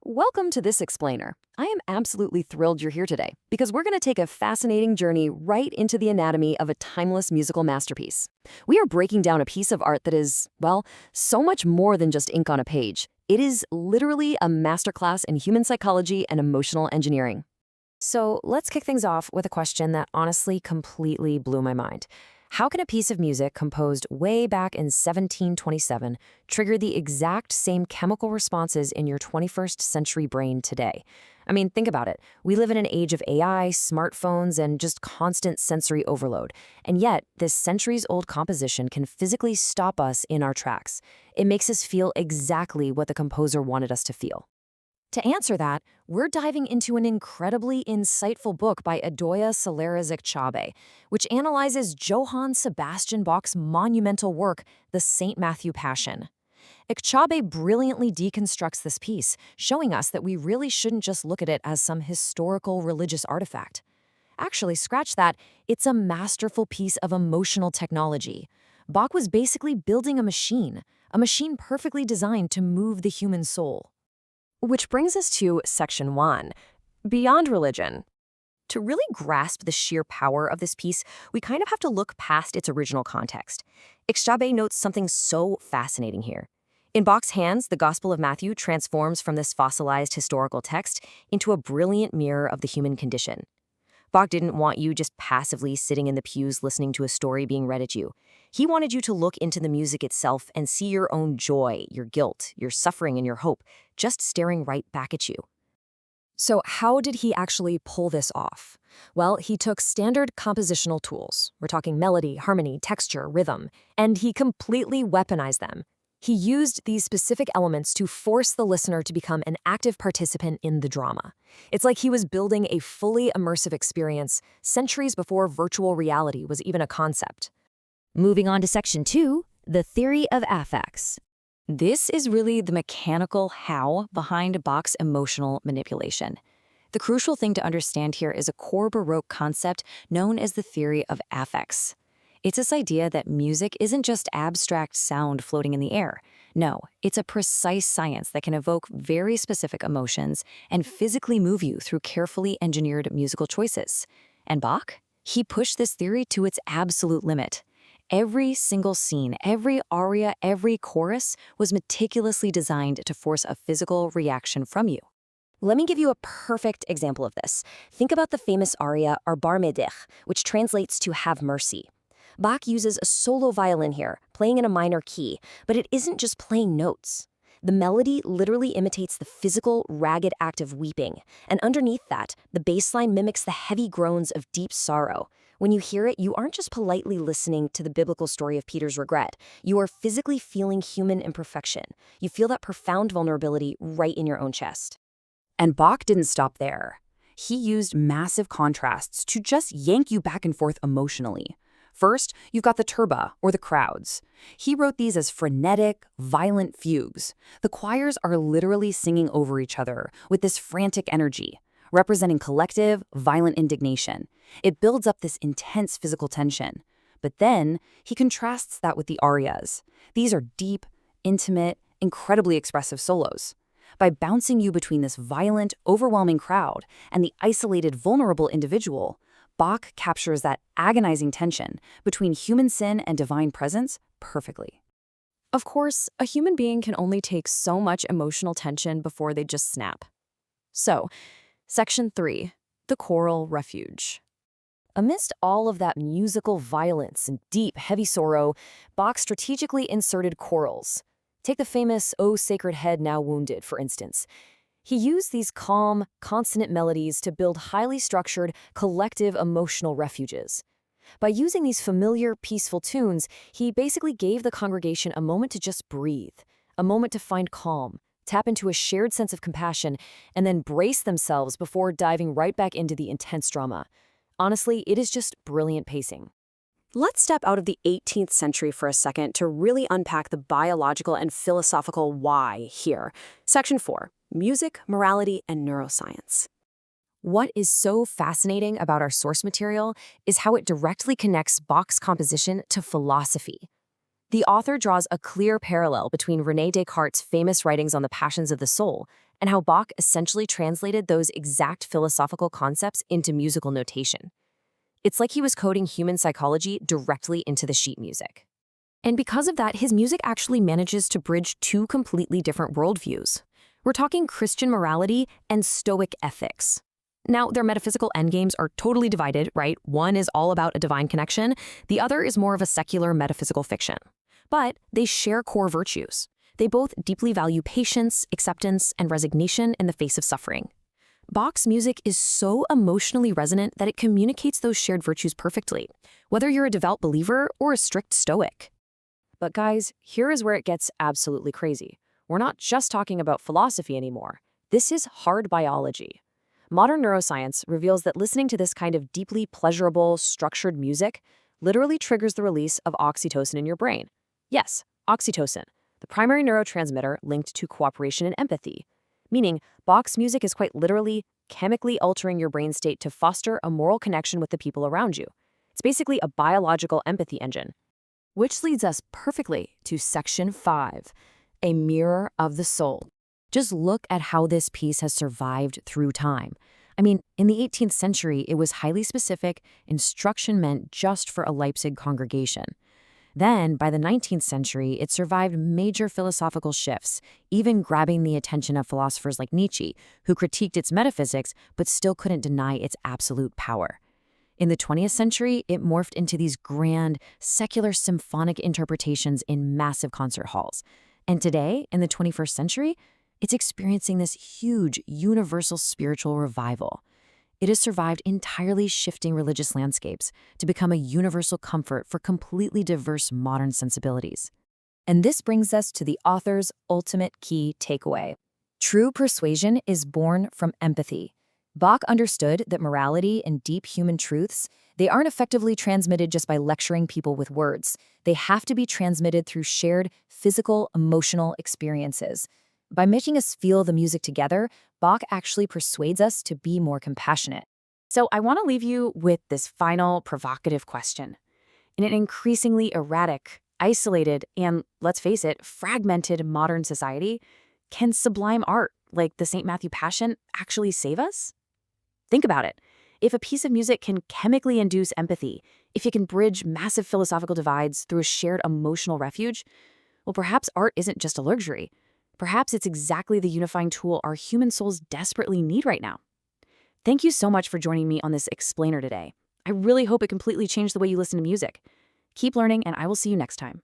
Welcome to this explainer. I am absolutely thrilled you're here today because we're going to take a fascinating journey right into the anatomy of a timeless musical masterpiece. We are breaking down a piece of art that is, well, so much more than just ink on a page. It is literally a masterclass in human psychology and emotional engineering. So let's kick things off with a question that honestly completely blew my mind. How can a piece of music composed way back in 1727 trigger the exact same chemical responses in your 21st century brain today? I mean, think about it. We live in an age of AI, smartphones, and just constant sensory overload. And yet, this centuries-old composition can physically stop us in our tracks. It makes us feel exactly what the composer wanted us to feel. To answer that, we're diving into an incredibly insightful book by Idoia Solores Etxabe, which analyzes Johann Sebastian Bach's monumental work, the St. Matthew Passion. Etxabe brilliantly deconstructs this piece, showing us that we really shouldn't just look at it as some historical religious artifact. Actually, scratch that, it's a masterful piece of emotional technology. Bach was basically building a machine perfectly designed to move the human soul. Which brings us to Section 1, Beyond Religion. To really grasp the sheer power of this piece, we kind of have to look past its original context. Etxabe notes something so fascinating here. In Bach's hands, the Gospel of Matthew transforms from this fossilized historical text into a brilliant mirror of the human condition. Bach didn't want you just passively sitting in the pews listening to a story being read at you. He wanted you to look into the music itself and see your own joy, your guilt, your suffering, and your hope, just staring right back at you. So how did he actually pull this off? Well, he took standard compositional tools. We're talking melody, harmony, texture, rhythm, and he completely weaponized them. He used these specific elements to force the listener to become an active participant in the drama. It's like he was building a fully immersive experience centuries before virtual reality was even a concept. Moving on to Section 2, the theory of affects. This is really the mechanical how behind Bach's emotional manipulation. The crucial thing to understand here is a core Baroque concept known as the theory of affects. It's this idea that music isn't just abstract sound floating in the air. No, it's a precise science that can evoke very specific emotions and physically move you through carefully engineered musical choices. And Bach? He pushed this theory to its absolute limit. Every single scene, every aria, every chorus was meticulously designed to force a physical reaction from you. Let me give you a perfect example of this. Think about the famous aria Erbarme dich, which translates to have mercy. Bach uses a solo violin here, playing in a minor key, but it isn't just playing notes. The melody literally imitates the physical, ragged act of weeping, and underneath that, the bass line mimics the heavy groans of deep sorrow. When you hear it, you aren't just politely listening to the biblical story of Peter's regret. You are physically feeling human imperfection. You feel that profound vulnerability right in your own chest. And Bach didn't stop there. He used massive contrasts to just yank you back and forth emotionally. First, you've got the turba, or the crowds. He wrote these as frenetic, violent fugues. The choirs are literally singing over each other with this frantic energy, representing collective, violent indignation. It builds up this intense physical tension. But then, he contrasts that with the arias. These are deep, intimate, incredibly expressive solos. By bouncing you between this violent, overwhelming crowd and the isolated, vulnerable individual, Bach captures that agonizing tension between human sin and divine presence perfectly. Of course, a human being can only take so much emotional tension before they just snap. So, Section 3, the choral refuge. Amidst all of that musical violence and deep, heavy sorrow, Bach strategically inserted chorals. Take the famous O Sacred Head Now Wounded, for instance. He used these calm, consonant melodies to build highly structured, collective emotional refuges. By using these familiar, peaceful tunes, he basically gave the congregation a moment to just breathe, a moment to find calm, tap into a shared sense of compassion, and then brace themselves before diving right back into the intense drama. Honestly, it is just brilliant pacing. Let's step out of the 18th century for a second to really unpack the biological and philosophical why here. Section 4, Music, Morality, and Neuroscience. What is so fascinating about our source material is how it directly connects Bach's composition to philosophy. The author draws a clear parallel between René Descartes' famous writings on the passions of the soul and how Bach essentially translated those exact philosophical concepts into musical notation. It's like he was coding human psychology directly into the sheet music. And because of that, his music actually manages to bridge two completely different worldviews. We're talking Christian morality and Stoic ethics. Now, their metaphysical endgames are totally divided, right? One is all about a divine connection, the other is more of a secular metaphysical fiction. But they share core virtues. They both deeply value patience, acceptance, and resignation in the face of suffering. Bach's music is so emotionally resonant that it communicates those shared virtues perfectly, whether you're a devout believer or a strict Stoic. But guys, here is where it gets absolutely crazy. We're not just talking about philosophy anymore. This is hard biology. Modern neuroscience reveals that listening to this kind of deeply pleasurable, structured music literally triggers the release of oxytocin in your brain. Yes, oxytocin, the primary neurotransmitter linked to cooperation and empathy. Meaning, Bach's music is quite literally chemically altering your brain state to foster a moral connection with the people around you. It's basically a biological empathy engine. Which leads us perfectly to Section 5, a mirror of the soul. Just look at how this piece has survived through time. I mean, in the 18th century, it was highly specific, instruction meant just for a Leipzig congregation. Then, by the 19th century, it survived major philosophical shifts, even grabbing the attention of philosophers like Nietzsche, who critiqued its metaphysics but still couldn't deny its absolute power. In the 20th century, it morphed into these grand, secular symphonic interpretations in massive concert halls. And today, in the 21st century, it's experiencing this huge, universal spiritual revival. It has survived entirely shifting religious landscapes to become a universal comfort for completely diverse modern sensibilities. And this brings us to the author's ultimate key takeaway. True persuasion is born from empathy. Bach understood that morality and deep human truths, they aren't effectively transmitted just by lecturing people with words. They have to be transmitted through shared physical, emotional experiences. By making us feel the music together, Bach actually persuades us to be more compassionate. So I want to leave you with this final provocative question. In an increasingly erratic, isolated, and, let's face it, fragmented modern society, can sublime art, like the St. Matthew Passion, actually save us? Think about it. If a piece of music can chemically induce empathy, if it can bridge massive philosophical divides through a shared emotional refuge, well, perhaps art isn't just a luxury. Perhaps it's exactly the unifying tool our human souls desperately need right now. Thank you so much for joining me on this explainer today. I really hope it completely changed the way you listen to music. Keep learning, and I will see you next time.